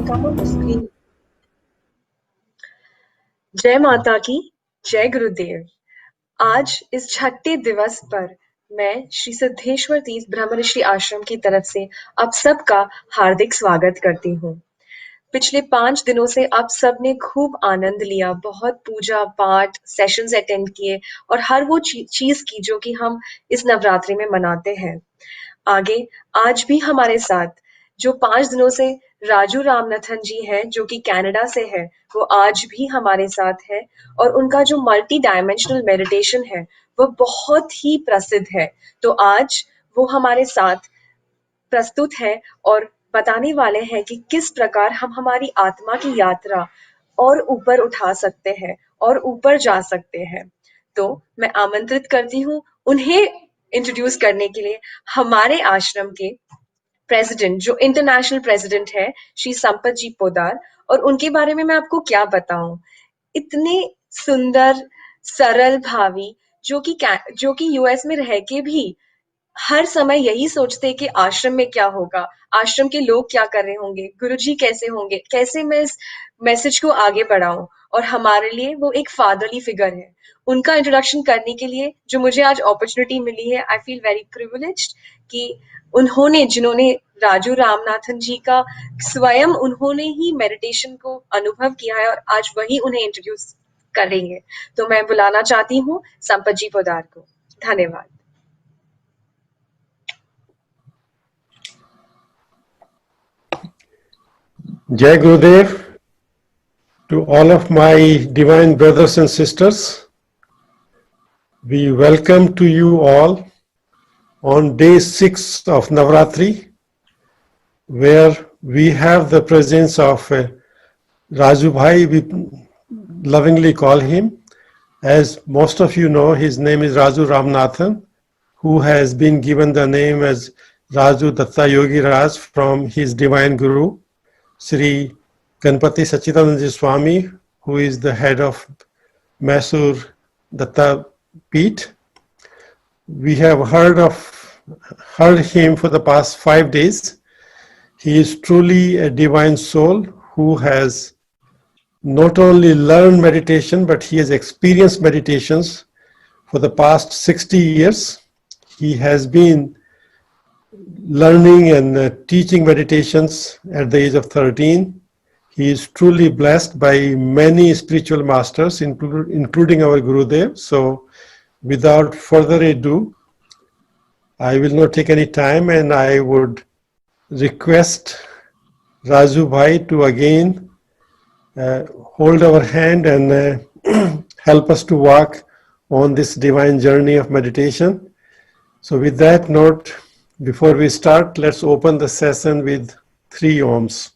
can come on the screen. जय माता की, जय गुरुदेव। आज इस छठे दिवस पर मैं श्री सिद्धेश्वर तीर्थ ब्रह्म ऋषि आश्रम की तरफ से आप सबका हार्दिक स्वागत करती हूँ। पिछले 5 दिनों से आप सब ने खूब आनंद लिया, बहुत पूजा पाठ सेशंस अटेंड किए और हर वो चीज की जो कि हम इस नवरात्रि में मनाते हैं। आगे आज भी हमारे साथ जो 5 दिनों से राजू रामनाथन जी हैं, जो कि कनाडा से है, वो आज भी हमारे साथ है और उनका जो मल्टी डायमेंशनल मेडिटेशन है वो बहुत ही प्रसिद्ध है। तो आज वो हमारे साथ प्रस्तुत है और बताने वाले हैं कि किस प्रकार हम हमारी आत्मा की यात्रा और ऊपर उठा सकते हैं और ऊपर जा सकते हैं। तो मैं आमंत्रित करती हूँ उन्हें इंट्रोड्यूस करने के लिए हमारे आश्रम के प्रेसिडेंट, जो इंटरनेशनल प्रेसिडेंट है, श्री संपत जी पोदार। और उनके बारे में मैं आपको क्या बताऊं, इतने सुंदर, सरल भावी, जो कि यूएस में रह के भी हर समय यही सोचते कि आश्रम में क्या होगा, आश्रम के लोग क्या कर रहे होंगे, गुरुजी कैसे होंगे, कैसे मैं इस मैसेज को आगे बढ़ाऊं। और हमारे लिए वो एक फादरली फिगर है। उनका इंट्रोडक्शन करने के लिए जो मुझे आज अपॉर्चुनिटी मिली है, आई फील वेरी प्रिविलेज्ड कि जिन्होंने राजू रामनाथन जी का स्वयं उन्होंने ही मेडिटेशन को अनुभव किया है और आज वही उन्हें इंट्रोड्यूस करेंगे। तो मैं बुलाना चाहती हूँ संपत जी पोदार को। धन्यवाद। Jai Gurudev to all of my divine brothers and sisters. We welcome to you all on day 6 of Navratri, where we have the presence of Raju Bhai, we lovingly call him. As most of you know, his name is Raju Ramanathan, who has been given the name as Raju Datta Yogi Raj from his divine guru, Sri Ganpati Sachidanand Swami, who is the head of Mysore Datta Peeth. We have heard him for the past 5 days. He is truly a divine soul who has not only learned meditation, but he has experienced meditations for the past 60 years. He has been learning and teaching meditations at the age of 13. He is truly blessed by many spiritual masters, including our Gurudev. So without further ado, I will not take any time, and I would request Raju Bhai to again hold our hand and help us to walk on this divine journey of meditation. So with that note, before we start, let's open the session with 3 Oms.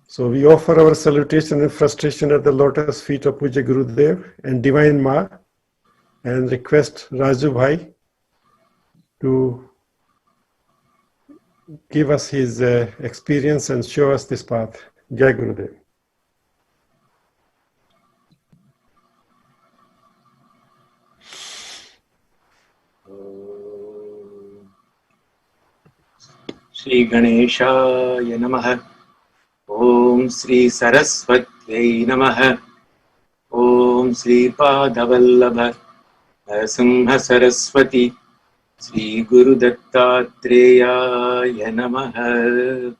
So we offer our salutation and frustration at the lotus feet of Puja Gurudev and Divine Ma, and request Raju Bhai to give us his experience and show us this path. Jai Gurudev. Shri Ganeshaya Namaha. Om Shri Saraswatyai Namaha. Om Shri Padavallabha Narasimha Saraswati Shri Guru Dattatreya Namaha.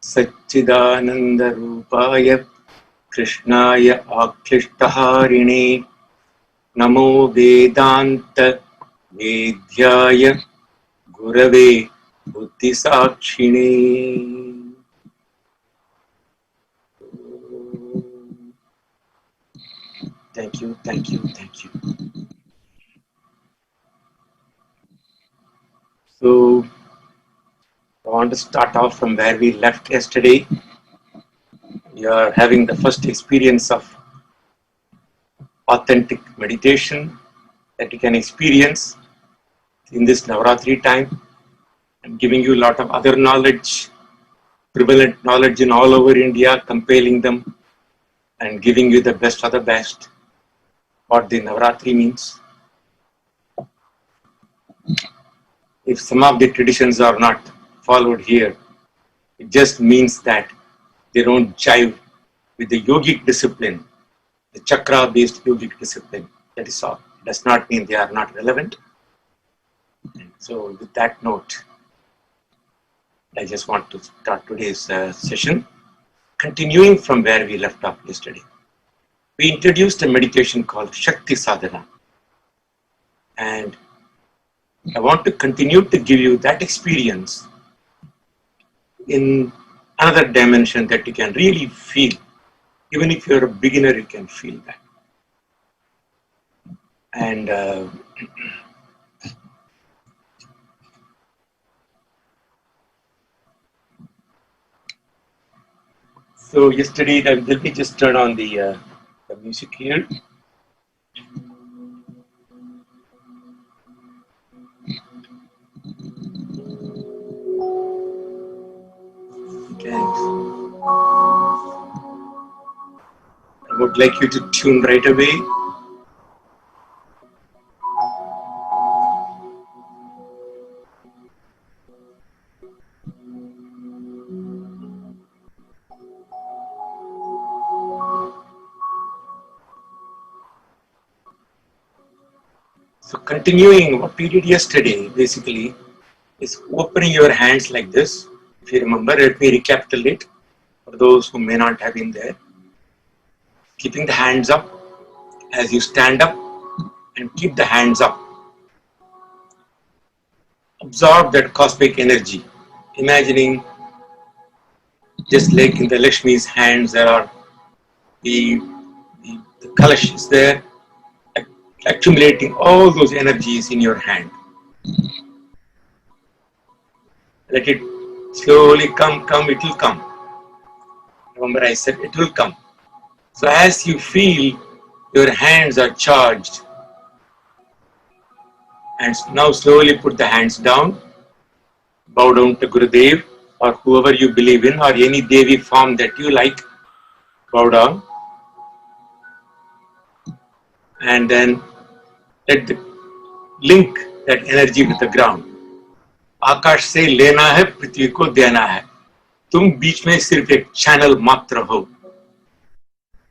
Satchidananda Rupaya Krishnaya Aklishtharine Namo Vedanta Vedhyaya Gurave Buddhisakshine. Thank you, thank you, thank you. So, I want to start off from where we left yesterday. We are having the first experience of authentic meditation that you can experience in this Navaratri time. I'm giving you a lot of other knowledge, prevalent knowledge in all over India, compiling them and giving you the best of the best, what the Navaratri means. If some of the traditions are not followed here, it just means that they don't jive with the yogic discipline, the chakra-based yogic discipline. That is all. It does not mean they are not relevant. And so, with that note, I just want to start today's session, continuing from where we left off yesterday. We introduced a meditation called Shakti Sadhana, and I want to continue to give you that experience in another dimension that you can really feel. Even if you're a beginner, you can feel that. And so yesterday, let me just turn on the music here. Okay. I would like you to tune right away. So continuing what we did yesterday, basically, is opening your hands like this. If you remember, let me recapitulate for those who may not have been there. Keeping the hands up as you stand up and keep the hands up. Absorb that cosmic energy, imagining just like in the Lakshmi's hands, there are the kalash is there, accumulating all those energies in your hand. Let it slowly come, it will come. Remember I said it will come. So as you feel your hands are charged, and now slowly put the hands down, bow down to Gurudev or whoever you believe in or any Devi form that you like, bow down. And then let the link that energy with the ground. आकाश से लेना है, पृथ्वी को देना है. तुम बीच में सिर्फ एक चैनल मात्र हो.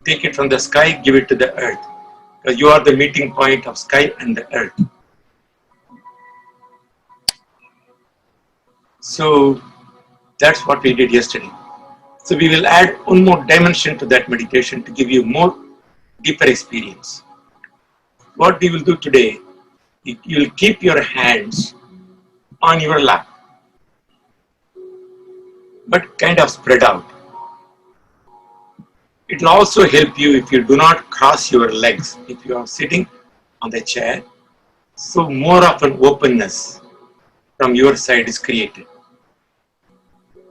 Take it from the sky, give it to the earth. Because you are the meeting point of sky and the earth. So that's what we did yesterday. So we will add one more dimension to that meditation to give you more deeper experience. What we will do today, you will keep your hands on your lap, but kind of spread out. It will also help you if you do not cross your legs, if you are sitting on the chair. So more of an openness from your side is created.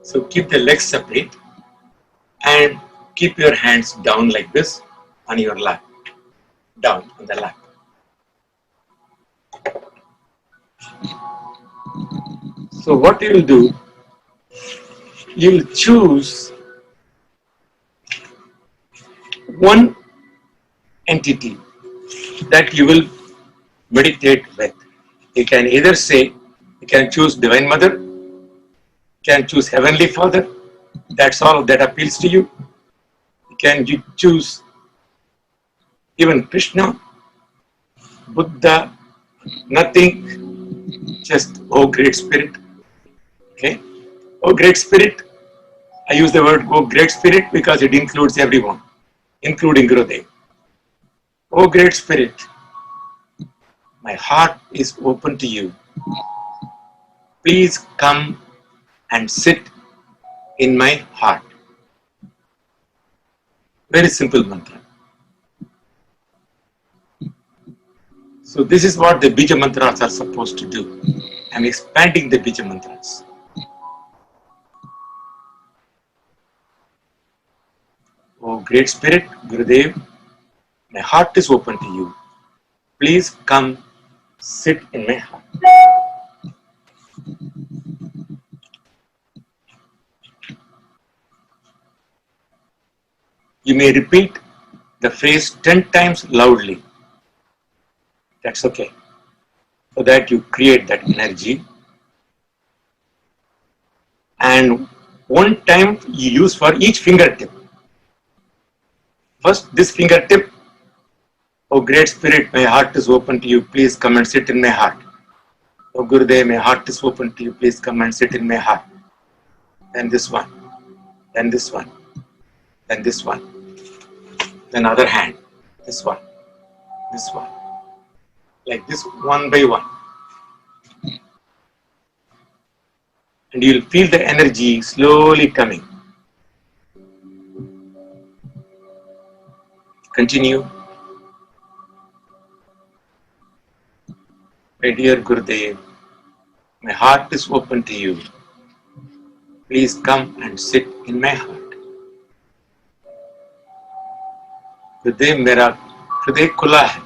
So keep the legs separate and keep your hands down like this on your lap, down on the lap. So what you will do, you will choose one entity that you will meditate with. You can either say, you can choose Divine Mother, you can choose Heavenly Father, that's all that appeals to you. You can choose even Krishna, Buddha, nothing, just Oh Great Spirit. Okay? Oh Great Spirit, I use the word Oh Great Spirit because it includes everyone, including Gurudev. Oh Great Spirit, my heart is open to you. Please come and sit in my heart. Very simple mantra. So this is what the Bija Mantras are supposed to do. I'm expanding the Bija Mantras. Oh Great Spirit, Gurudev, my heart is open to you. Please come sit in my heart. You may repeat the phrase 10 times loudly. That's okay. So that you create that energy. And one time you use for each fingertip. First, this fingertip. Oh Great Spirit, my heart is open to you. Please come and sit in my heart. Oh Gurudev, my heart is open to you. Please come and sit in my heart. Then this one. Then this one. Then this one. Then other hand. This one. This one. Like this, one by one. And you'll feel the energy slowly coming. Continue. My dear Gurudev, my heart is open to you. Please come and sit in my heart. हृदय मेरा हृदय खुला है,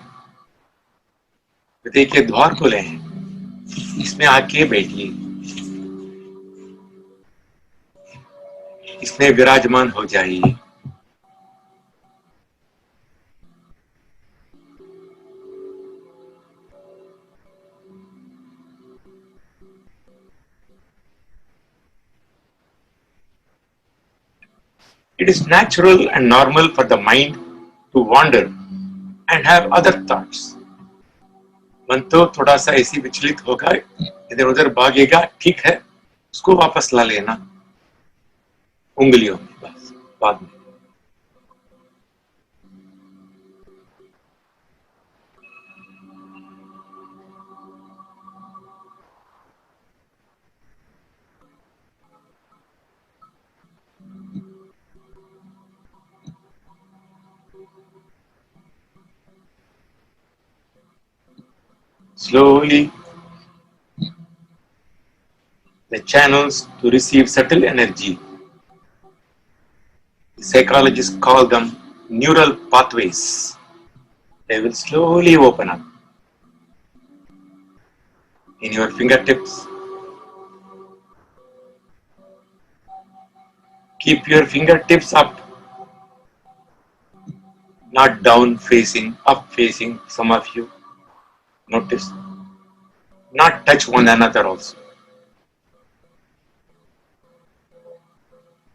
हृदय के द्वार खुले हैं, इसमें आके बैठिए, इसमें विराजमान हो जाइए. It is natural and normal for the mind to wander and have other thoughts. मन तो थोड़ा सा ऐसी विचलित होगा, इधर उधर भागेगा, ठीक है, उसको वापस ला लेना उंगलियों में, बस बाद में. Slowly, the channels to receive subtle energy, the psychologists call them neural pathways. They will slowly open up in your fingertips. Keep your fingertips up, not down facing, up facing, some of you. Notice, not touch one another also.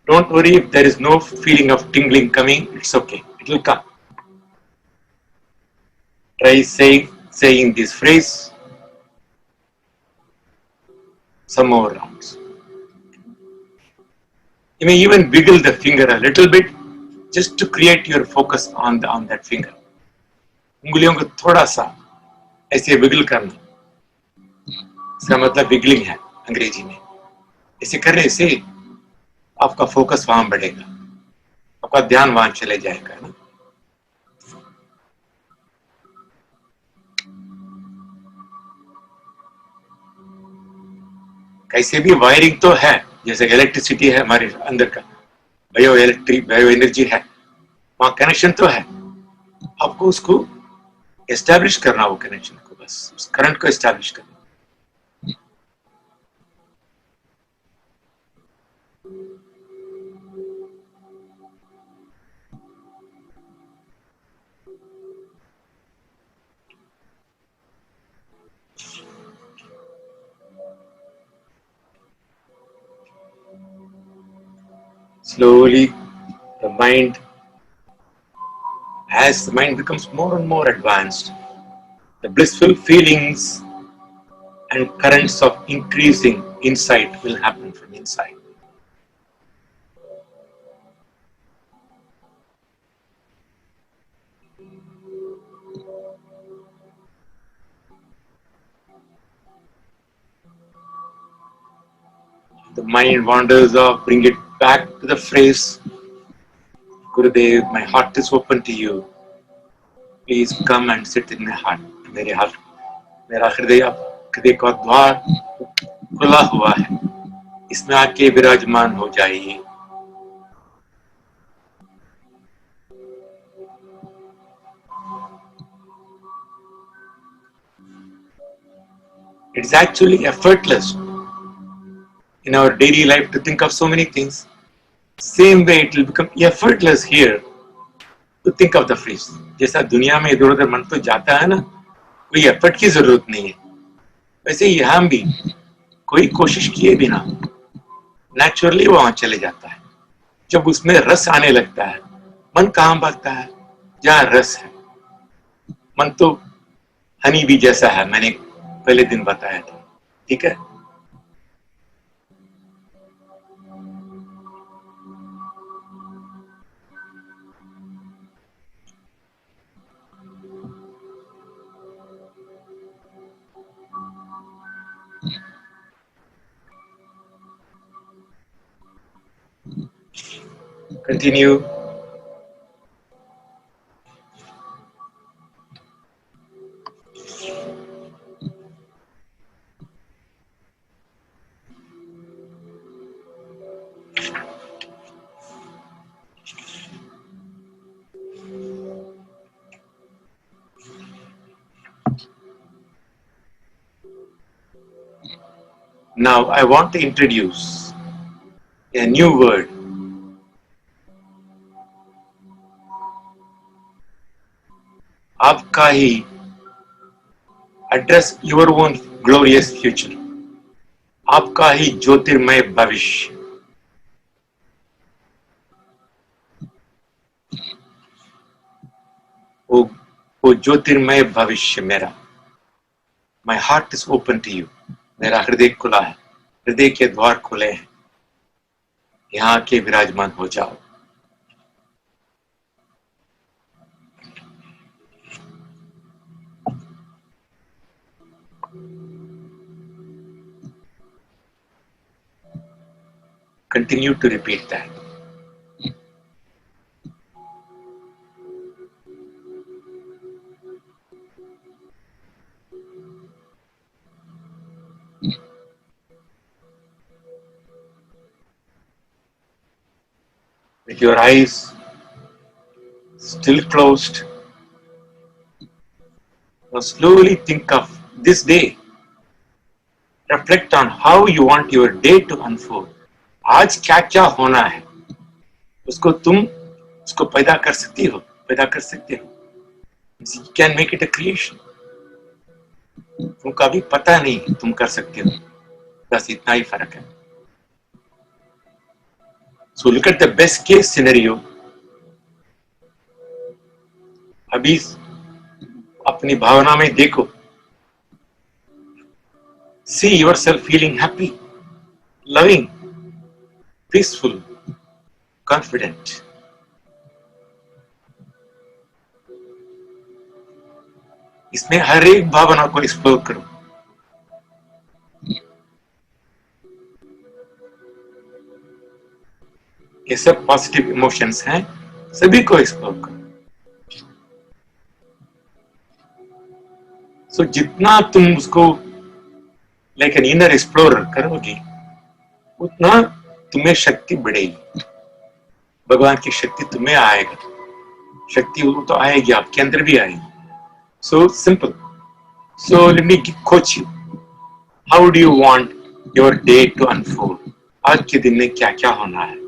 Don't worry if there is no feeling of tingling coming, it's okay, it will come. Try saying this phrase some more rounds. You may even wiggle the finger a little bit just to create your focus on that finger. उंगलियों को थोड़ा सा ऐसे wiggle करना, इसका मतलब wiggling है अंग्रेजी में. ऐसे करने से आपका फोकस वहां बढ़ेगा, आपका ध्यान वहां चले जाएगा ना. कैसे भी वायरिंग तो है, जैसे इलेक्ट्रिसिटी है हमारे अंदर का, बायो एनर्जी है, वहां कनेक्शन तो है. आपको उसको एस्टैब्लिश करना, वो कनेक्शन को, बस उस करंट को एस्टैब्लिश करना. Slowly, the mind, as the mind becomes more and more advanced, the blissful feelings and currents of increasing insight will happen from inside. The mind wanders off, bring it back to the phrase, Gurudev, my heart is open to you. Please come and sit in my heart. मेरे हाथ, मेरा हृदय का द्वार खुला हुआ है, इसमें आके विराजमान हो जाइए. It's actually effortless in our daily life to think of so many things. Same way it will become effortless here to think of the fish. जैसा दुनिया में इधर उधर मन तो जाता है ना, कोई एफर्ट की जरूरत नहीं है, वैसे यहाँ भी कोई कोशिश किए बिना नेचुरली वहां चले जाता है. जब उसमें रस आने लगता है, मन कहाँ भागता है? जहाँ रस है. मन तो हनी भी जैसा है, मैंने पहले दिन बताया था. ठीक है. Continue. Now I want to introduce a new word. आपका ही address your own glorious future. आपका ही ज्योतिर्मय भविष्य. वो ज्योतिर्मय भविष्य मेरा. My heart is open to you. मेरा हृदय खुला है, हृदय के द्वार खुले हैं, यहाँ के विराजमान हो जाओ. Continue to repeat that. With your eyes still closed, now slowly think of this day. Reflect on how you want your day to unfold. आज क्या क्या होना है, उसको तुम उसको पैदा कर सकती हो, पैदा कर सकते हो. You can make it a creation. तुमको अभी पता नहीं, तुम कर सकते हो, बस इतना ही फर्क है. So look at the best case scenario. अभी अपनी भावना में देखो. See yourself feeling happy, loving, peaceful, confident. इसमें हर एक भावना को एक्सप्लोर करो. ये सब पॉजिटिव इमोशंस हैं, सभी को एक्सप्लोर करो. सो जितना तुम उसको लाइक एन इनर एक्सप्लोरर करोगे, उतना तुम्हें शक्ति बढ़ेगी. भगवान की शक्ति तुम्हें आएगा. शक्ति वो तो आएगी, आपके अंदर भी आएगी. So simple. So let me coach you. How do you want your day to unfold? आज के दिन में क्या क्या होना है?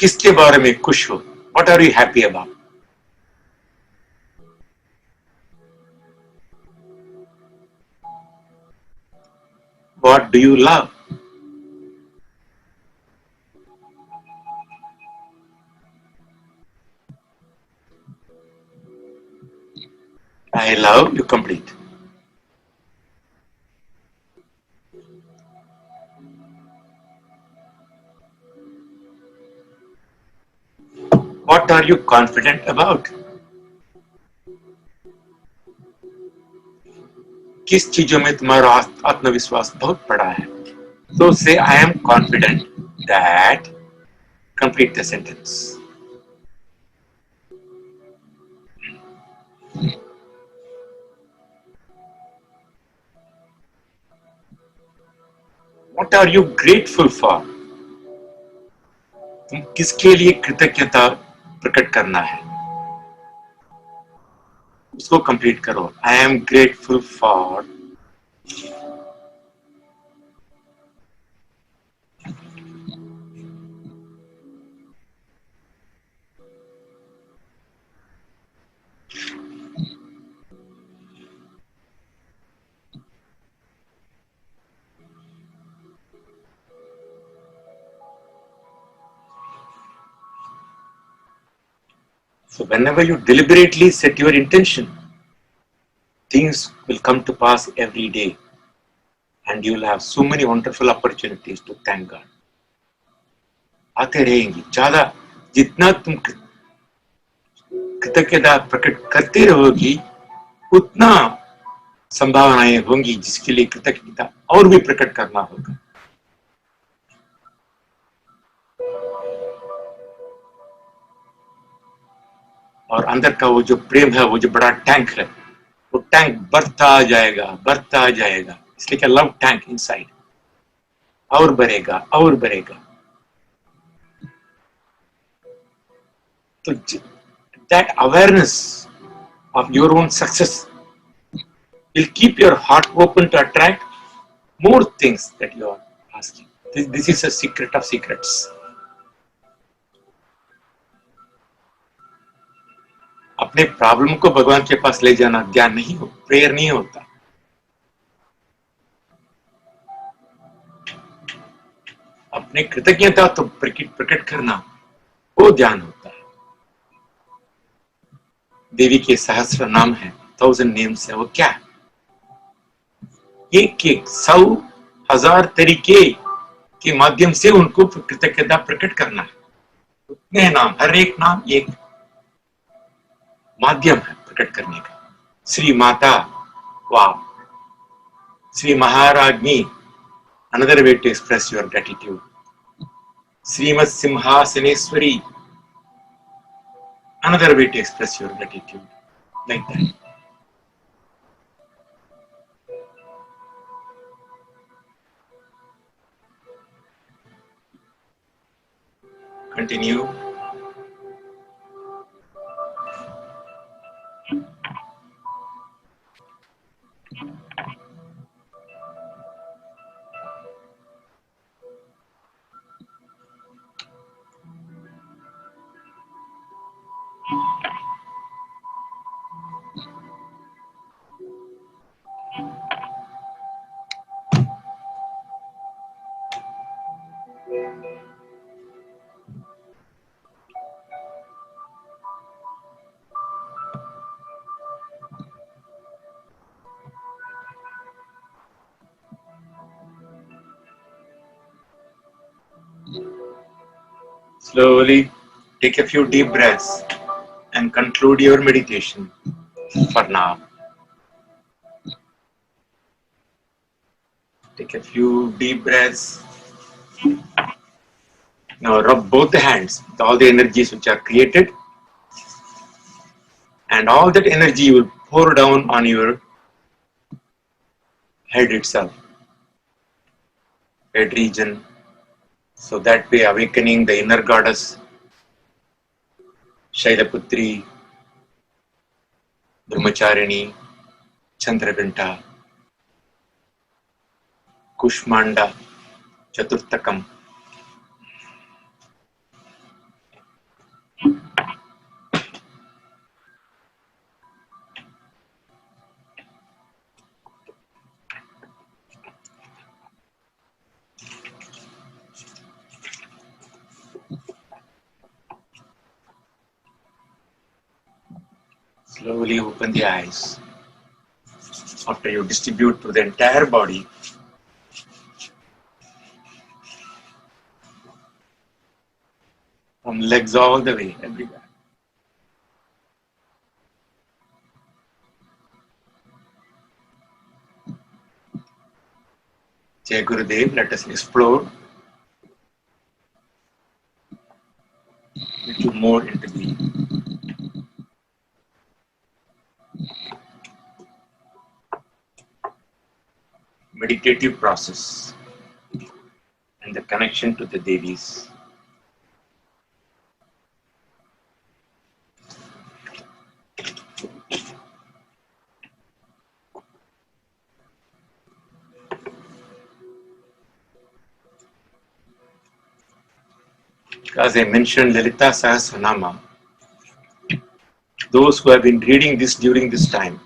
किसके बारे में खुश हो? What are you happy about? What do you love? I love you complete. What are you confident about? किस चीजों में तुम्हारा आत्मविश्वास बहुत बड़ा है? So say I am confident that Complete the sentence. What are you grateful for? तुम किसके लिए कृतज्ञता प्रकट करना है, उसको कंप्लीट करो. I am grateful for. So whenever you deliberately set your intention, things will come to pass every day, and you will have so many wonderful opportunities to thank God. आते रहेंगी. ज्यादा जितना तुम कृतज्ञता प्रकट करते रहोगी, उतना संभावनाएं होंगी जिसके लिए कृतज्ञता और भी प्रकट करना होगा. और अंदर का वो जो प्रेम है, वो जो बड़ा टैंक है, वो टैंक बढ़ता जाएगा. इसलिए क्या लव टैंक इनसाइड, और बढ़ेगा और बढ़ेगा. तो that awareness of your own success will keep your heart open to attract more things that you are asking. This is a secret of secrets. अपने प्रॉब्लम को भगवान के पास ले जाना ज्ञान नहीं हो, प्रेयर नहीं होता. अपने कृतज्ञता तो प्रकट करना, वो ध्यान होता है. देवी के सहस्र नाम है, 1000 नेम्स है. वो क्या है? एक 100,000 तरीके के माध्यम से उनको कृतज्ञता प्रकट करना है. उतने नाम, हर एक नाम एक माध्यम है प्रकट करने का. श्री माता, वाह. Shri महाराज्ञी, another way to express your gratitude. श्रीमत् Simhasaneshwari, another way to express your gratitude. Like that. Continue. Slowly take a few deep breaths and conclude your meditation for now. Take a few deep breaths. Now rub both the hands with all the energies which are created, and all that energy will pour down on your head itself, head region. So that way awakening the inner goddess, Shailaputri, Brahmacharini, Chandraghanta, Kushmanda, Chaturtakam. Slowly open the eyes. After you distribute to the entire body, from legs all the way, everywhere. Jai Gurudev, let us explore little more into the meditative process and the connection to the Devis. As I mentioned, Lalita Sahasranama, those who have been reading this during this time,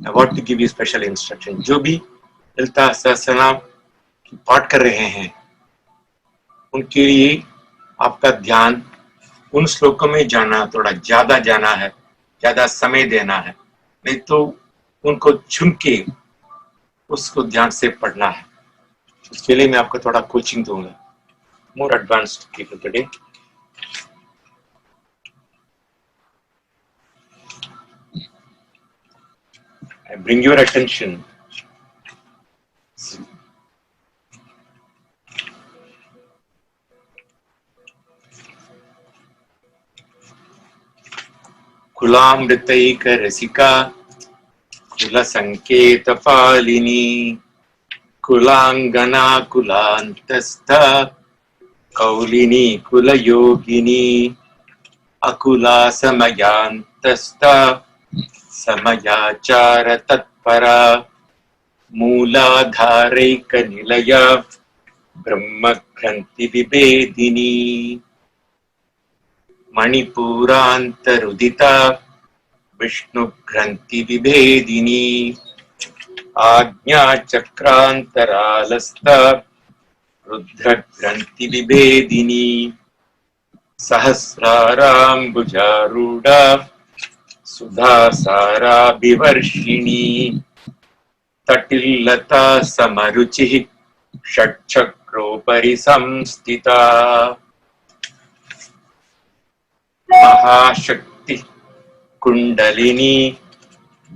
I want to give you special instruction. जो भी ललिता सहस्रनाम पाठ कर रहे हैं, उनके लिए आपका ध्यान उन श्लोकों में जाना, थोड़ा ज्यादा जाना है, ज्यादा समय देना है, नहीं तो उनको चुन के उसको ध्यान से पढ़ना है. उसके लिए मैं आपको थोड़ा कोचिंग दूंगा. More advanced people today. I bring your attention कुलामृतैक रसिका कुल संकेत पालिनी कुलांगना कुलांतस्थ कौलिनी कुल योगिनी अकुला समयांतस्थ समयाचार तत्परा मूलाधारैक निलय ब्रह्म ग्रंथि विभेदिनी मणिपुरांतरुदिता विष्णु ग्रंथि विभेदिनी आज्ञा चक्रांतरालस्थ रुद्र ग्रंथि विभेदिनी सहस्राराम्बुजारूढ़ा सुधा साराभिवर्षिणी तटिल्लता समरुचिः षट्चक्रोपरि संस्थिता महाशक्ति kundalini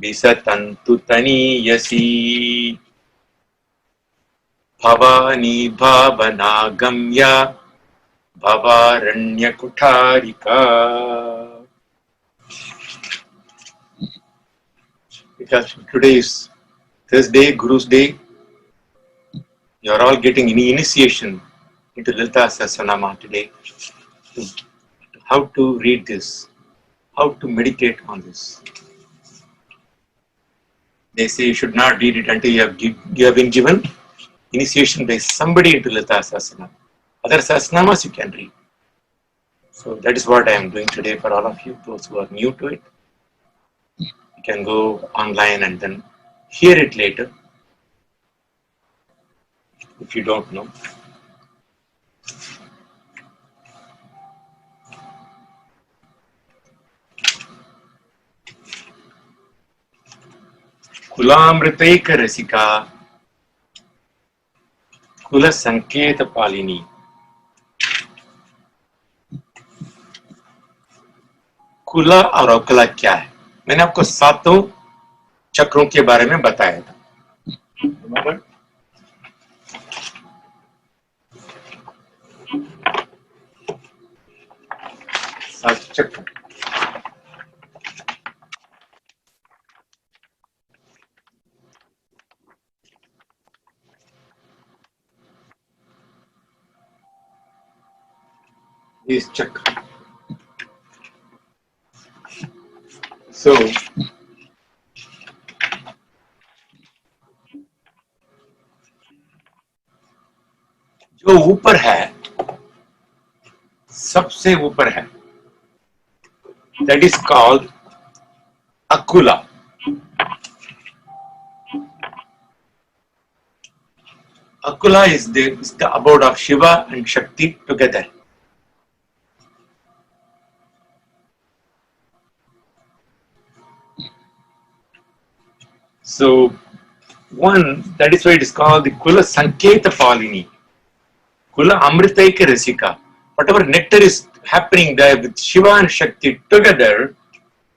विसतन्तु तनीयसी Bhavani भावनागम्या भवारण्यकुठारिका. Because today is Thursday, Guru's Day, you are all getting an initiation into Lalita Sahasranama today. How to read this, how to meditate on this. They say you should not read it until you have been given initiation by somebody into Lalita Sahasranama. Other Sahasranamas you can read. So that is what I am doing today for all of you, those who are new to it. You can go online and then hear it later if you don't know. कुलामृतैक रसिका कुल संकेत पालिनी. कुला और अकुला क्या है? मैंने आपको सातों चक्रों के बारे में बताया था. सात चक्र. इस चक्र. So जो ऊपर है, सबसे ऊपर है, that is called Akula. Akula is the abode of Shiva and Shakti together. So one, that is why it is called the Kula Sanketa Palini, Kula Amritaika Rasika. Whatever nectar is happening there with Shiva and Shakti together,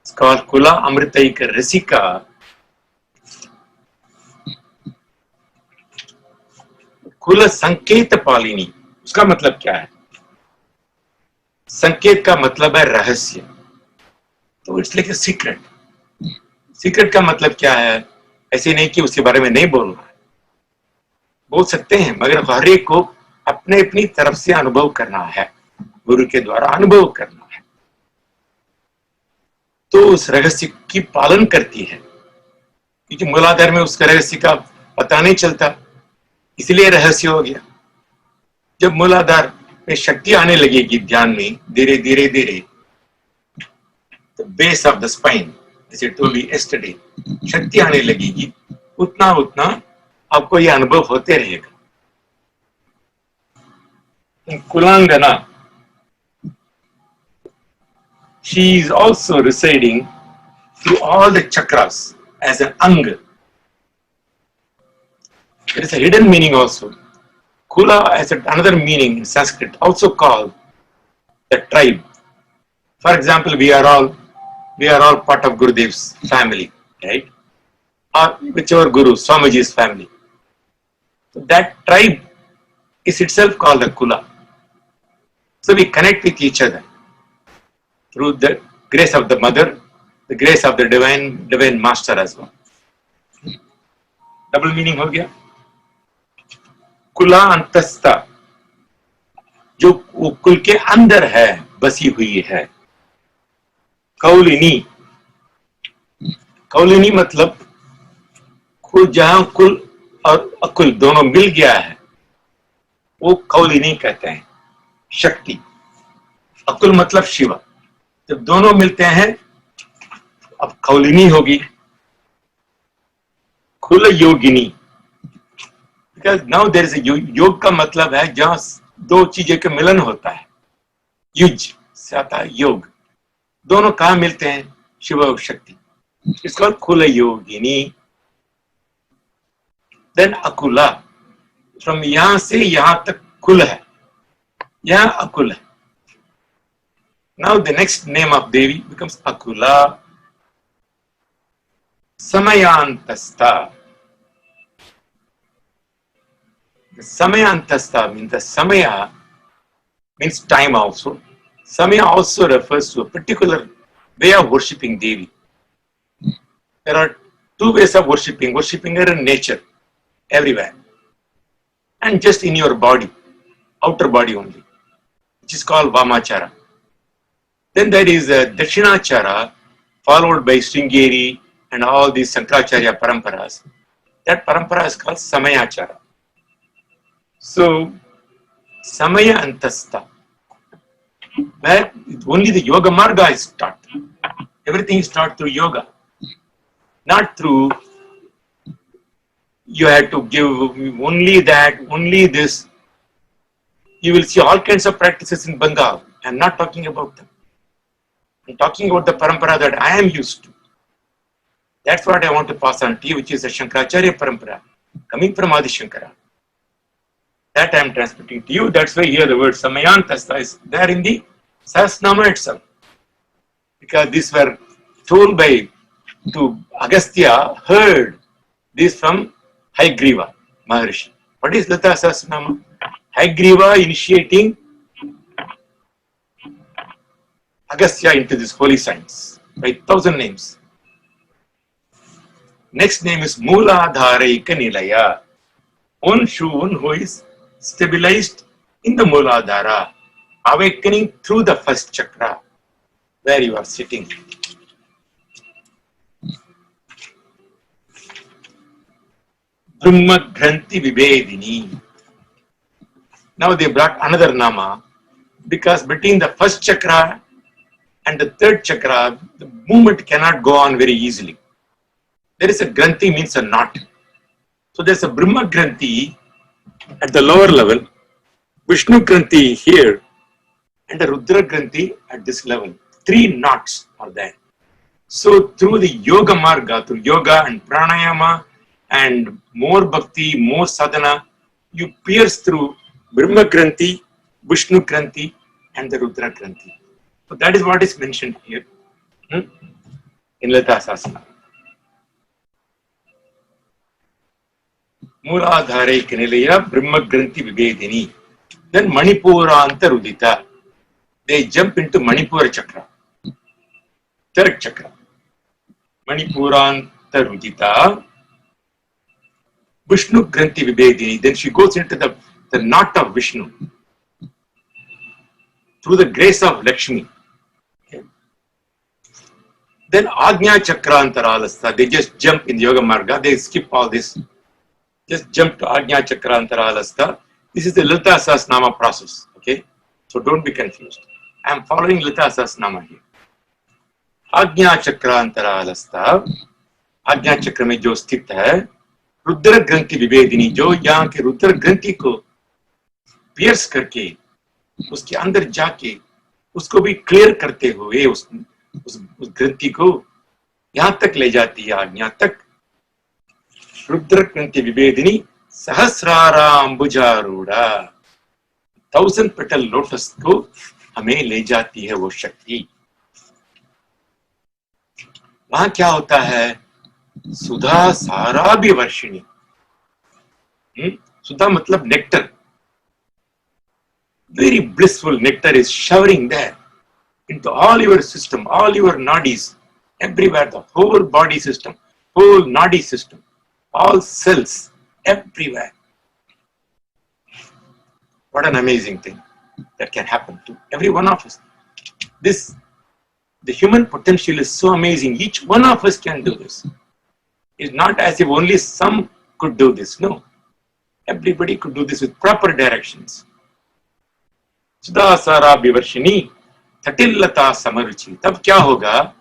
it's called Kula Amritaika Rasika. Kula Sanketa Palini, उसका मतलब क्या है? संकेत का मतलब है रहस्य, तो it's like a secret. Secret का मतलब क्या है? ऐसे नहीं कि उसके बारे में नहीं बोलना, बोल सकते हैं, मगर हर एक को अपने अपनी तरफ से अनुभव करना है, गुरु के द्वारा अनुभव करना है, तो उस रहस्य की पालन करती है। क्योंकि मूलाधार में उसका रहस्य का पता नहीं चलता, इसलिए रहस्य हो गया। जब मूलाधार में शक्ति आने लगेगी ध्यान में, धीरे धीरे धीरे, the base of the spine, जैसे टोल्ड यू यस्टरडे, शक्ति आने लगेगी, उतना उतना आपको यह अनुभव होते रहेगा। कुलांगना, she is also residing through all the chakras as an anga. There is a hidden meaning also. Kula has another meaning in Sanskrit, also called the tribe. For example, we are all part of Gurudev's family, right? Or whichever Guru, Swamiji's family. So that tribe is itself called the Kula. So we connect with each other through the grace of the mother, the grace of the divine master as well. Double meaning हो गया। कुला अंतस्था, जो कुल के अंदर है, बसी हुई है। कौलिनी, कौलिनी मतलब जहां कुल और अकुल दोनों मिल गया है, वो कौलिनी कहते हैं। शक्ति, अकुल मतलब शिव, जब दोनों मिलते हैं अब कौलिनी होगी। कुल योगिनी, बिकॉज नाउ देयर इज योग का मतलब है जहां दो चीजों का मिलन होता है, युज से आता है योग, दोनों कहां मिलते हैं? शिव और शक्ति, इसका कुल योगिनी। देन अकुला, फ्रॉम यहां से यहां तक कुल है, यहां अकुल है। Now the next name of Devi becomes Akula. Samayantastha. The Samayantastha means the Samaya means time also. Samaya also refers to a particular way of worshipping Devi. There are two ways of worshipping her in nature, everywhere, and just in your body, outer body only, which is called Vamachara. Then there is Dakshinachara, followed by Sringeri and all these Sankaracharya paramparas. That parampara is called Samayachara. So, Samaya Antastha, where only the Yoga Marga is taught. Everything is taught through yoga, not through you have to give only that, only this. You will see all kinds of practices in Bengal. I am not talking about them. I'm talking about the parampara that I am used to. That's what I want to pass on to you, which is the Shankaracharya parampara, coming from Adi Shankara. That I am transmitting to you. That's why here the word Samayantastha is there in the Sahasranama itself. Because these were told by to Agastya, heard this from Hayagriva Maharishi. What is Lata Sahasranama? Hayagriva initiating Agastya into this holy science by 1,000 names. Next name is Mooladharaika Nilaya. One who is stabilized in the Mooladhara, awakening through the first chakra, where you are sitting. Brahma Granthi Vibedini. Now they brought another nama, because between the first chakra and the third chakra, the movement cannot go on very easily. There is a Granthi, means a knot. So there's a Brahma Granthi at the lower level, Vishnu Granthi here, and a Rudra Granthi at this level. 3 knots are there. So through the Yoga Marga, through yoga and pranayama and more bhakti, more sadhana, you pierce through Brahma Granthi, Vishnu Granthi and the Rudra Granthi. So that is what is mentioned here in Lata Sahasranama. Mooladhare Kanilaya Brahma Granthi Vibedini. Then Manipuranta Rudita. they jump into Manipura chakra, third chakra. Manipuranta Rudita, Vishnu Granthi Vibedini. Then she goes into the knot of Vishnu through the grace of Lakshmi. Okay. Then Agnya Chakrantaralastha, they just jump in the Yoga Marga, they skip all this, just jump to Agnya Chakrantaralastha. This is the Lalita Sahasranama process, okay? So don't be confused. I am following Lalita Sahasranama here. Agnya Chakrantaralastha, Agnya Chakra में जो स्थित है, रुद्र ग्रंथि विभेदिनी, जो यहाँ के रुद्र ग्रंथि को पियर्स करके उसके अंदर जाके उसको भी क्लियर करते हुए उस ग्रंथि को यहां तक ले जाती है, आज्ञा तक। रुद्र ग्रंथि विभेदिनी सहस्राराम्बुजारूढ़ा, 1000 पेटल लोटस को हमें ले जाती है वो शक्ति। वहां क्या होता है? सुधा साराभि वर्षिणी। सुधा मतलब nectar, very blissful nectar is showering there into all your system, all your nadis, everywhere, the whole body system, whole nadi system, all cells, everywhere. What an amazing thing that can happen to every one of us. The human potential is so amazing. Each one of us can do this. It's not as if only some could do this. No, everybody could do this with proper directions. सुधा सारा विवर्षिणी थटिलता समरुचि। तब क्या होगा?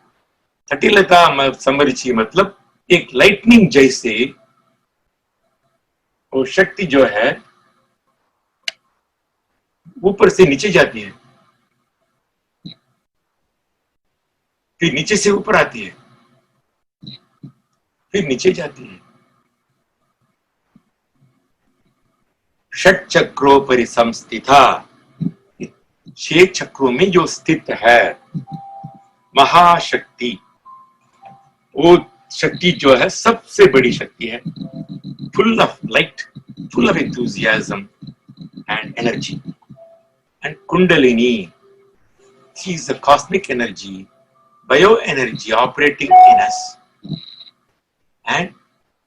थटिलता समरुचि मतलब एक lightning जैसे वो शक्ति जो है ऊपर से नीचे जाती है, फिर नीचे से ऊपर आती है, फिर नीचे जाती है। षट चक्रों पर संस्थिता, 6 चक्रों में जो स्थित है महाशक्ति, वो शक्ति जो है सबसे बड़ी शक्ति है, full of light, full of enthusiasm and energy. And Kundalini, she is the cosmic energy, bioenergy operating in us and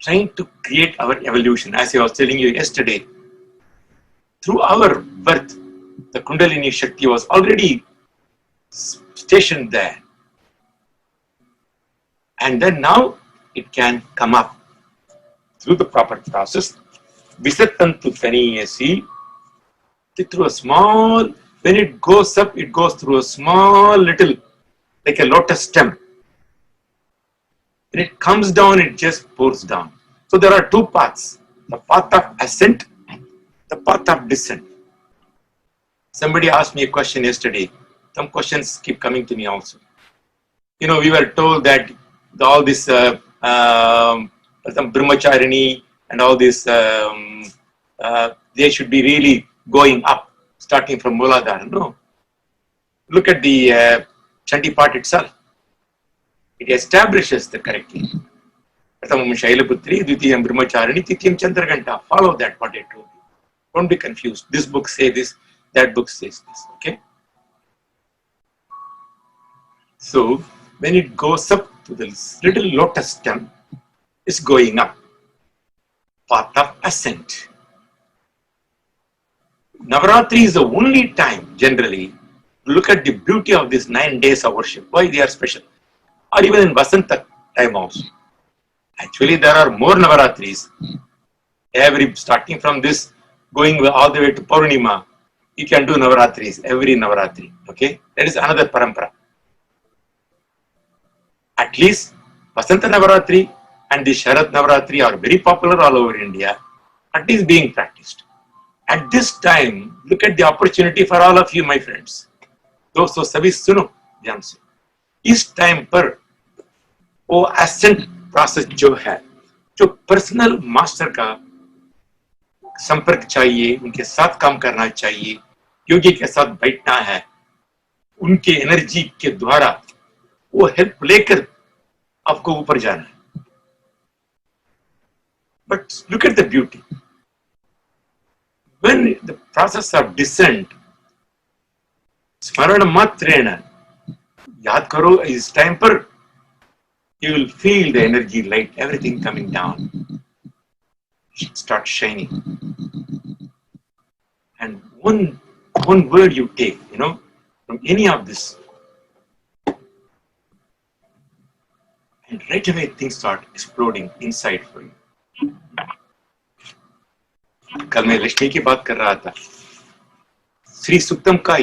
trying to create our evolution. As I was telling you yesterday, through our birth, the Kundalini Shakti was already stationed there. And then now it can come up through the proper process. Visatantu Taniyasi, through a small, when it goes up, it goes through a small little, like a lotus stem. When it comes down, it just pours down. So there are two paths, the path of ascent, the path of descent. Somebody asked me a question yesterday. Some questions keep coming to me also. You know, we were told that all this Brahmacharini and all this, they should be really going up, starting from Muladhara. No. Look at the Chanti part itself. It establishes the correctly. Pratamam Shailaputri, Dvitiyam Brahmacharini, Titiyam Chandraghanta. Follow that, what I told you. Don't be confused. This book says this, that book says this. Okay? So, when it goes up to the little lotus stem, it's going up. Path of ascent. Navaratri is the only time, generally, to look at the beauty of these 9 days of worship. Why they are special. Or even in Vasanta time also. Actually, there are more Navaratris. Starting from this, going all the way to Purnima, you can do Navaratris, every Navaratri. Okay? That is another parampara. At least Vasanta Navaratri and the Sharad Navaratri are very popular all over India, at least being practiced. At this time, look at the opportunity for all of you, my friends. दोस्तों सभी सुनो ध्यान से, इस time पर वो ascent process जो है, जो पर्सनल मास्टर का संपर्क चाहिए, उनके साथ काम करना चाहिए, योगी के साथ बैठना है, उनके एनर्जी के द्वारा वो हेल्प लेकर आपको ऊपर जाना है. But look at the beauty. When the process of descent, स्मरण मात्रेण याद करो, इस टाइम पर you will feel the energy, light, everything coming down, start shining. And one word you take, from any of this, and right away things start exploding inside for you. कल मैं लक्ष्मी की बात कर रहा था, श्री सुक्तम का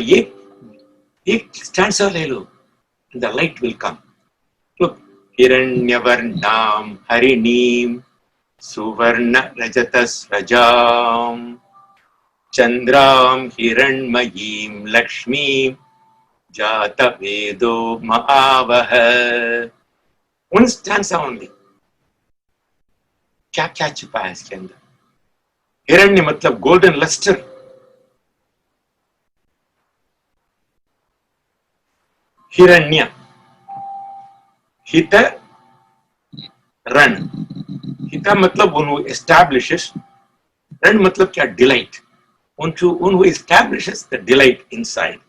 एक स्टैंजा ले लो, the light will come. Look, हिरण्यवर्णां हरिणीं सुवर्ण रजतस्रजां चंद्रां हिरण्मयीं लक्ष्मीं जातवेदो महावह. One stanza only. क्या क्या छिपा है इसके अंदर? हिरण्य मतलब गोल्डन लस्टर, हिरण्य हित रण, हिता मतलब one who establishes, रण मतलब क्या? delight, one who establishes the delight inside.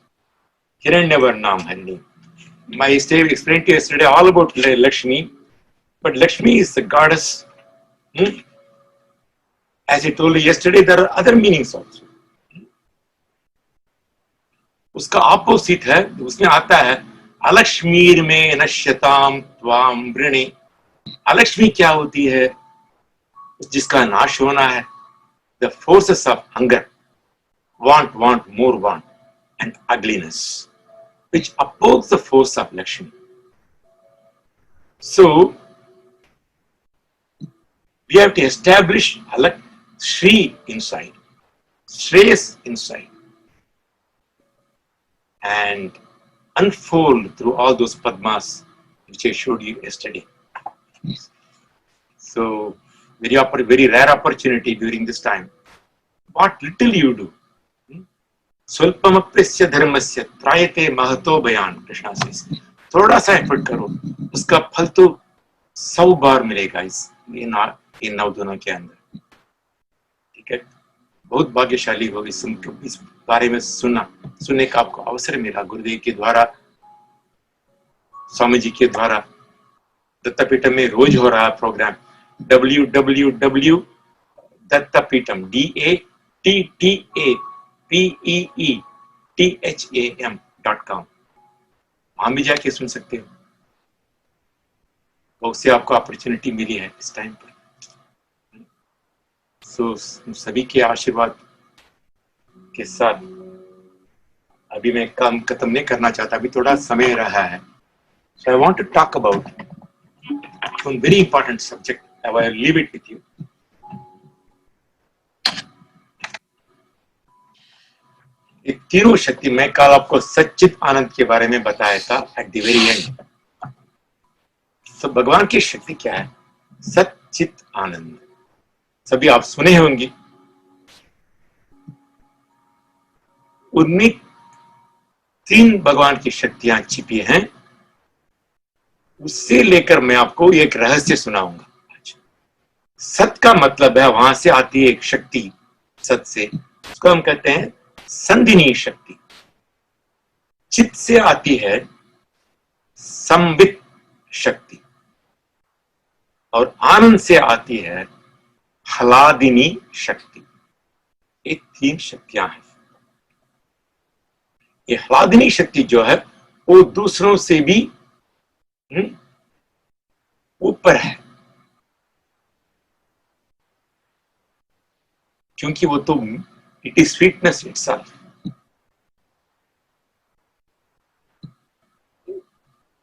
Hiranyavarnam Harini. I explained to you yesterday all about Lakshmi, but Lakshmi is the goddess. As I told you yesterday, there are other meanings also. उसका opposite है, उसमें आता है अलक्ष्मीर में नश्यताम त्वाम वृणे. अलक्ष्मी क्या होती है? जिसका नाश होना है. The forces of hunger, want, more want, and ugliness, which oppose the force of Lakshmi. So, we have to establish Shri inside, Shreyas inside, and unfold through all those Padmas which I showed you yesterday. So, very rare opportunity during this time. What little you do, स्वल्पमप्यस्य धर्मस्य त्रायते महतो बयान, Krishna says. थोड़ा सा effort करो, उसका फल तो 100 बार मिलेगा इन 9 दिनों के अंदर. ठीक है, बहुत भाग्यशाली हो इस बारे में सुनने का आपको अवसर मिला. गुरुदेव के द्वारा, स्वामी जी के द्वारा दत्तपीठम में रोज हो रहा प्रोग्राम www.dattapeetham DATTAPEETHAM.com. वहां भी जाके सुन सकते हो. बहुत से आपको अपॉर्चुनिटी मिली है इस टाइम पर. सो सभी के आशीर्वाद के साथ अभी मैं काम खत्म नहीं करना चाहता, अभी थोड़ा समय रहा है. So I want to talk about one very important subject. I will leave it with you. ये तीनों शक्ति, मैं कल आपको सच्चित आनंद के बारे में बताया था एट द वेरी एंड. तो भगवान की शक्ति क्या है? सच्चित आनंद. सभी आप सुने होंगे. उनमें 3 भगवान की शक्तियां छिपी हैं. उससे लेकर मैं आपको एक रहस्य सुनाऊंगा. सत का मतलब है वहां से आती है एक शक्ति, सत से, उसको हम कहते हैं संधिनी शक्ति. चित्त से आती है संवित शक्ति, और आनंद से आती है ह्लादिनी शक्ति. ये 3 शक्तियां हैं. ये ह्लादिनी शक्ति जो है वो दूसरों से भी ऊपर है, क्योंकि वो तो it is sweetness itself.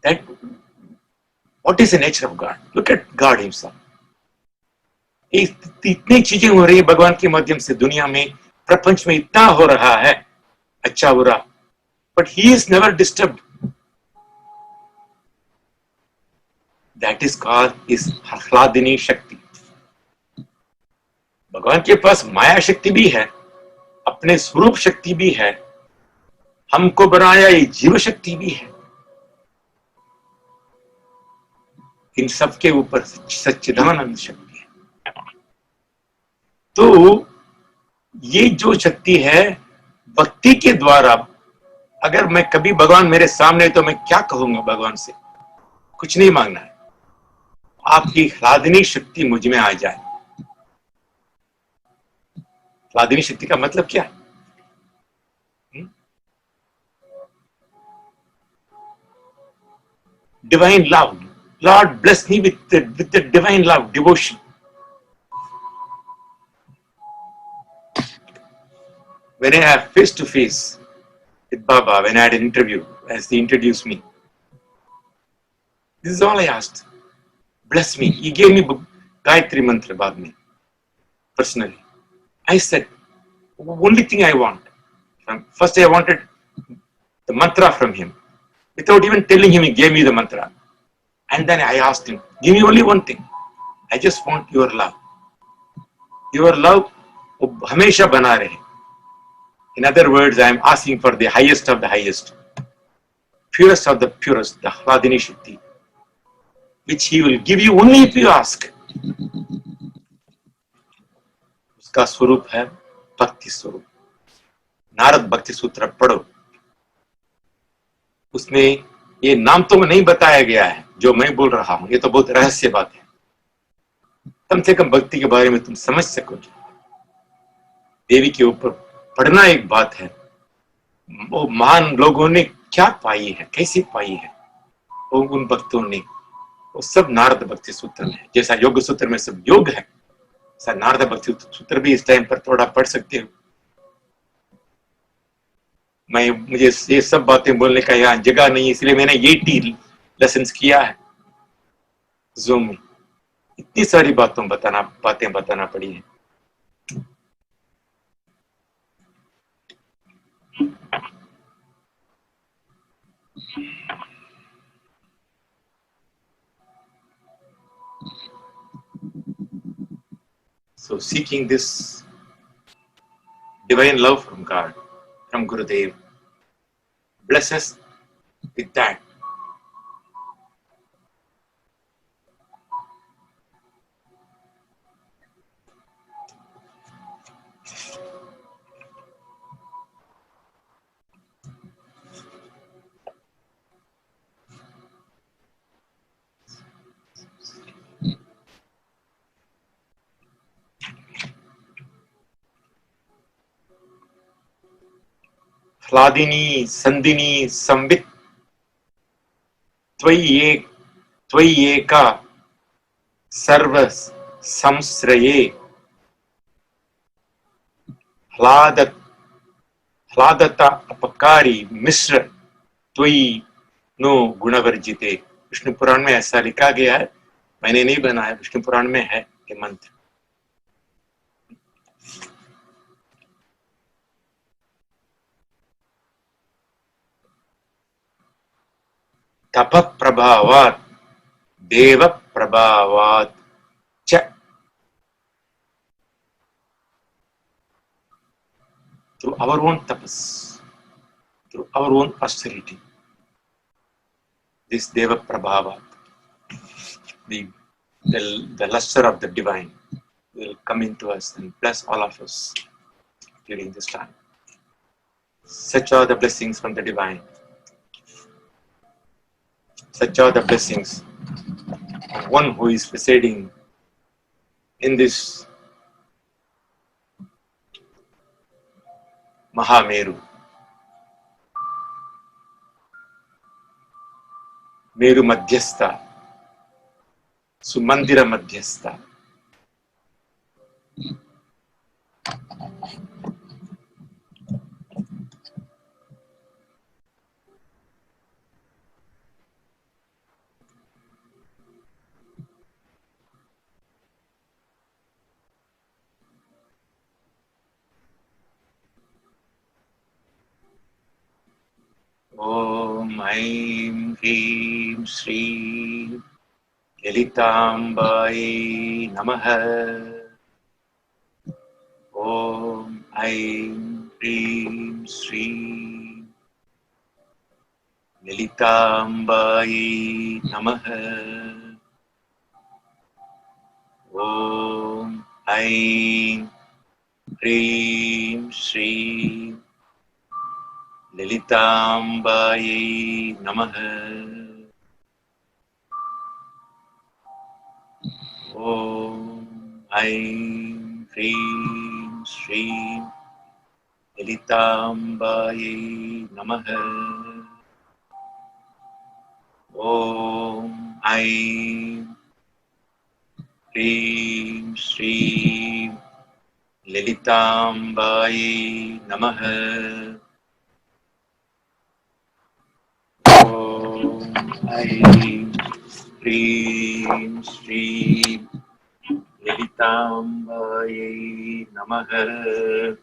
That what is the nature of God? Look at God himself. इतनी चीजें हो रही है भगवान के माध्यम से दुनिया में, प्रपंच में इतना हो रहा है अच्छा बुरा, but he is never disturbed. That is called is ह्लादिनी शक्ति. भगवान के पास माया शक्ति भी है, अपने स्वरूप शक्ति भी है, हमको बनाया ये जीव शक्ति भी है. इन सब के ऊपर सच्चिदानंद शक्ति है. तो ये जो शक्ति है भक्ति के द्वारा अगर मैं कभी भगवान मेरे सामने तो मैं क्या कहूंगा भगवान से? कुछ नहीं मांगना है, आपकी ह्लादिनी शक्ति मुझ में आ जाए। ह्लादिनी शक्ति का मतलब क्या है? Divine love. Lord, bless me with the divine love, devotion. When I have face to face with Baba, when I had an interview, as he introduced me, this is all I asked. Bless me. He gave me Gayatri Mantra baad mein, personally. I said, only thing I want. First I wanted the mantra from him. Without even telling him, he gave me the mantra. And then I asked him, give me only one thing. I just want your love. Your love wo hamesha bana rahe. In other words, I am asking for the highest of the highest, purest of the purest, the Hladini Shakti, which he will give you only if you ask. उसका स्वरूप है भक्ति स्वरूप। नारद भक्ति सूत्र पढ़ो, उसमें ये नाम तो नहीं बताया गया है जो मैं बोल रहा हूं, ये तो बहुत रहस्य बात है। कम से कम भक्ति के बारे में तुम समझ सकोगे। देवी के ऊपर पढ़ना एक बात है, वो महान लोगों ने क्या पाई है, कैसे पाई है, वो उन भक्तों ने, वो सब नारद भक्ति सूत्र में है। जैसा योग सूत्र में सब योग है, ऐसा नारद भक्ति सूत्र भी इस टाइम पर थोड़ा पढ़ सकते हो। मुझे ये सब बातें बोलने का यहाँ जगह नहीं, इसलिए मैंने 80 लेसन्स किया है जूम में। इतनी सारी बातें बताना पड़ी है। So seeking this divine love from God, from Gurudev, bless us with that. ह्लादिनी संदिनी संवित त्वयि एका सर्व संश्रये ह्लादता अपकारी मिश्र त्वयि नो गुणवर्जिते। विष्णु पुराण में ऐसा लिखा गया है, मैंने नहीं बनाया, विष्णु पुराण में है ये मंत्र। तप प्रभावात् देव प्रभावात् च, through our own tapas, through our own austerity, this deva prabhava, the luster of the divine will come into us and bless all of us during this time. Such are the blessings from the divine. Such are the blessings of one who is residing in this Mahameru, Meru Madhyastha, Sumandira Madhyastha. Om Aim Hrim Shri Lalitambai Namaha. Om Aim Hrim Shri Lalitambai Namaha. Om Aim Hrim Shri Lalitambaye Namaha. Om Aim Hrim Shrim Lalitambaye Namaha. Om Aim Hrim Shrim Lalitambaye Namaha. Om Aim Hrim Shrim Lalitambaye Namaha.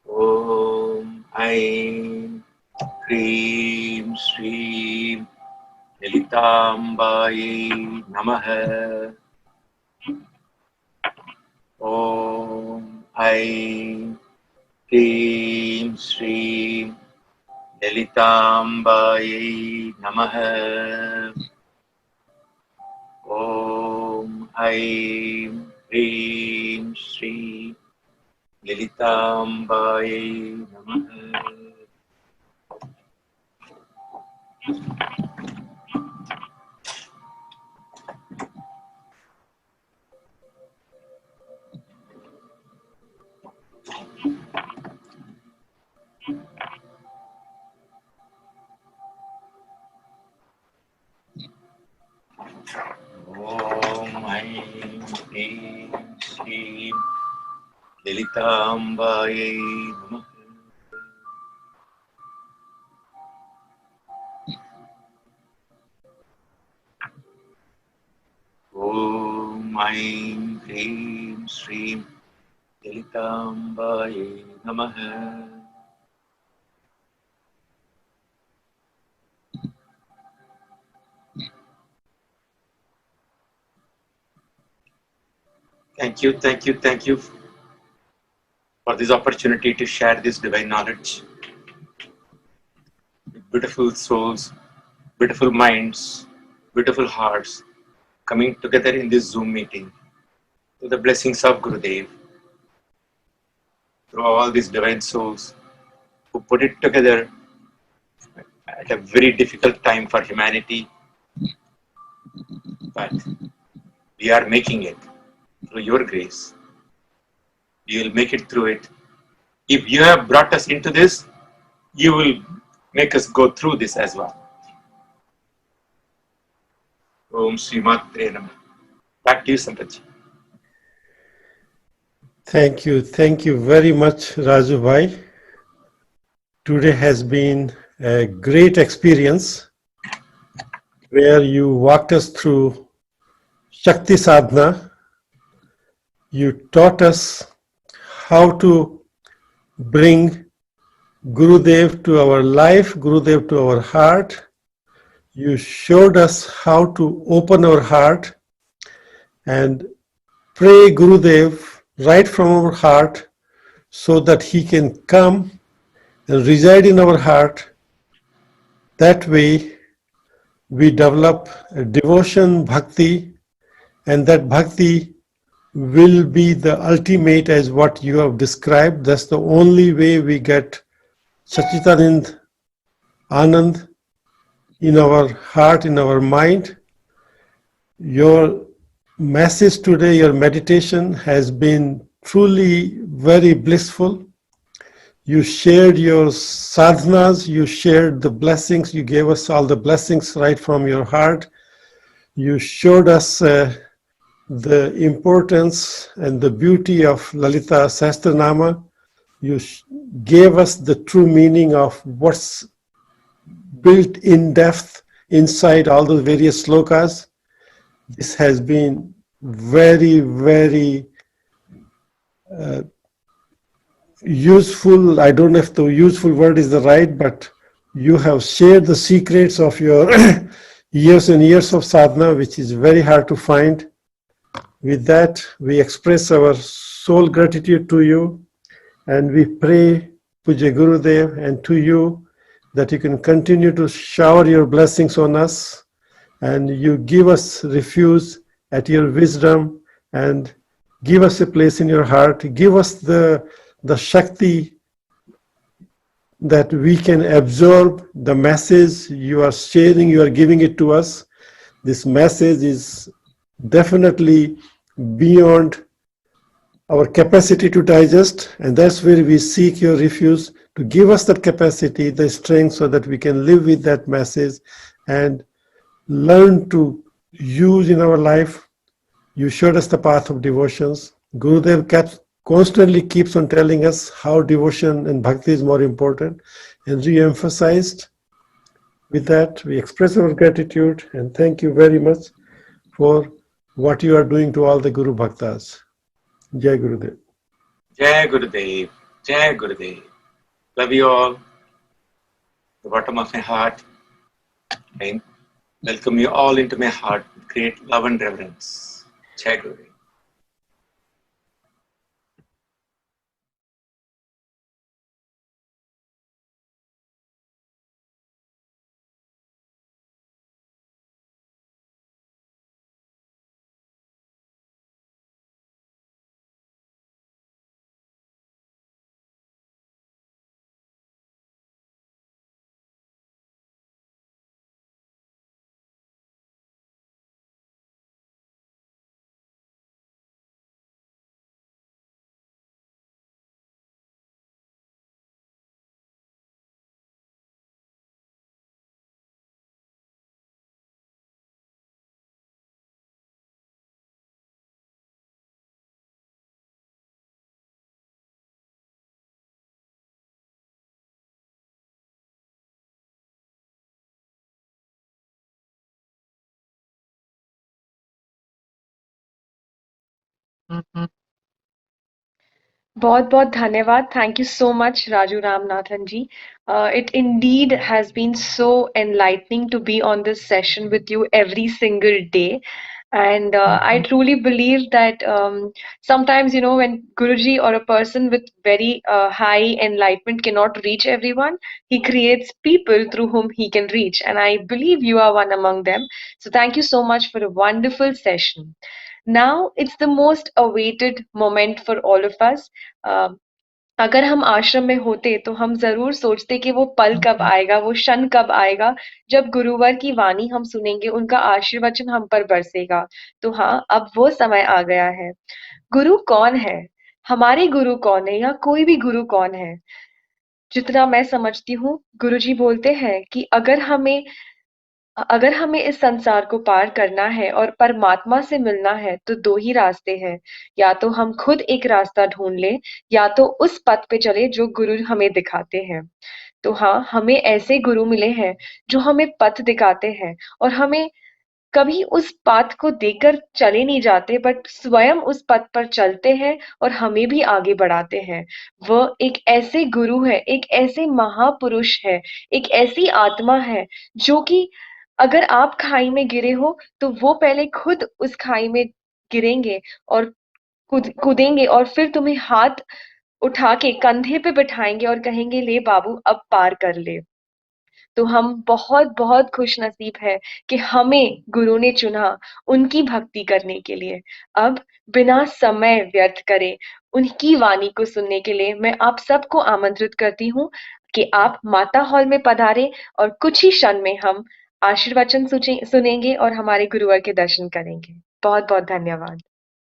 Om Aim Hrim Shrim Lalitambaye Namaha. Om Aim Hrim Shrim Lalitambaye Namaha. Om Aim Hrim Shrim Lalitambaye Namaha. Om Aim Hrim Shrim Lalitambaye Namaha. Om Aim Hrim Shrim Lalitambaye Namaha. Thank you for this opportunity to share this divine knowledge. Beautiful souls, beautiful minds, beautiful hearts coming together in this Zoom meeting with the blessings of Gurudev. Through all these divine souls who put it together at a very difficult time for humanity, but we are making it through your grace. We will make it through it. If you have brought us into this, you will make us go through this as well. Om Sri Matre Namaha. Back to you, Sampath. Thank you very much, Raju Bhai. Today has been a great experience where you walked us through Shakti Sadhana. You taught us how to bring Gurudev to our life, Gurudev to our heart. You showed us how to open our heart and pray Gurudev right from our heart so that he can come and reside in our heart. That way we develop a devotion, bhakti, and that bhakti will be the ultimate as what you have described. That's the only way we get Sachidanand Anand in our heart, in our mind. Your message today, your meditation has been truly very blissful. You shared your sadhanas, you shared the blessings, you gave us all the blessings right from your heart. You showed us the importance and the beauty of Lalita Sahasranama. You gave us the true meaning of what's built in depth inside all those various slokas. This has been very, very useful. I don't know if the useful word is the right, but you have shared the secrets of your years and years of sadhana, which is very hard to find. With that, we express our soul gratitude to you, and we pray, Puja Gurudev, and to you, that you can continue to shower your blessings on us, and you give us refuge at your wisdom, and give us a place in your heart. Give us the the Shakti that we can absorb the message you are sharing, you are giving it to us. This message is definitely beyond our capacity to digest, and that's where we seek your refuge to give us that capacity, the strength, so that we can live with that message and learn to use in our life. You showed us the path of devotions. Gurudev constantly keeps on telling us how devotion and bhakti is more important, and re-emphasized. With that, we express our gratitude and thank you very much for what you are doing to all the Guru Bhaktas. Jai Gurudev. Jai Gurudev. Jai Gurudev. Love you all. The bottom of my heart. I welcome you all into my heart with great love and reverence. Jai Gurudev. बहुत बहुत धन्यवाद. Thank you so much, Raju Ramnathan ji. It indeed has been so enlightening to be on this session with you every single day. And I truly believe that sometimes, when Guruji or a person with very high enlightenment cannot reach everyone, he creates people through whom he can reach. And I believe you are one among them. So thank you so much for a wonderful session. Now it's the most awaited moment for all of us. Uh, अगर हम आश्रम में होते तो हम जरूर सोचते कि वो पल कब आएगा, वो क्षण कब आएगा जब गुरुवर की वाणी हम सुनेंगे, उनका आशीर्वचन हम पर बरसेगा. तो हाँ, अब वो समय आ गया है. गुरु कौन है? हमारे गुरु कौन है, या कोई भी गुरु कौन है? जितना मैं समझती हूँ, गुरुजी बोलते हैं कि अगर हमें इस संसार को पार करना है और परमात्मा से मिलना है, तो दो ही रास्ते हैं. या तो हम खुद एक रास्ता ढूंढ लें, या तो उस पथ पे चले जो गुरु हमें दिखाते हैं. तो हाँ, हमें ऐसे गुरु मिले हैं जो हमें पथ दिखाते हैं, और हमें कभी उस पाथ को देकर चले नहीं जाते, बट स्वयं उस पथ पर चलते हैं और हमें भी आगे बढ़ाते हैं. वह एक ऐसे गुरु है, एक ऐसे महापुरुष है, एक ऐसी आत्मा है जो कि अगर आप खाई में गिरे हो, तो वो पहले खुद उस खाई में गिरेंगे और कूदेंगे, और फिर तुम्हें हाथ उठा के कंधे पे बिठाएंगे और कहेंगे, ले बाबू अब पार कर ले. तो हम बहुत बहुत खुश नसीब है कि हमें गुरु ने चुना उनकी भक्ति करने के लिए. अब बिना समय व्यर्थ करे उनकी वाणी को सुनने के लिए मैं आप सबको आमंत्रित करती हूँ कि आप माता हॉल में पधारें, और कुछ ही क्षण में हम आशीर्वचन सुनेंगे और हमारे गुरुवर के दर्शन करेंगे. बहुत बहुत धन्यवाद.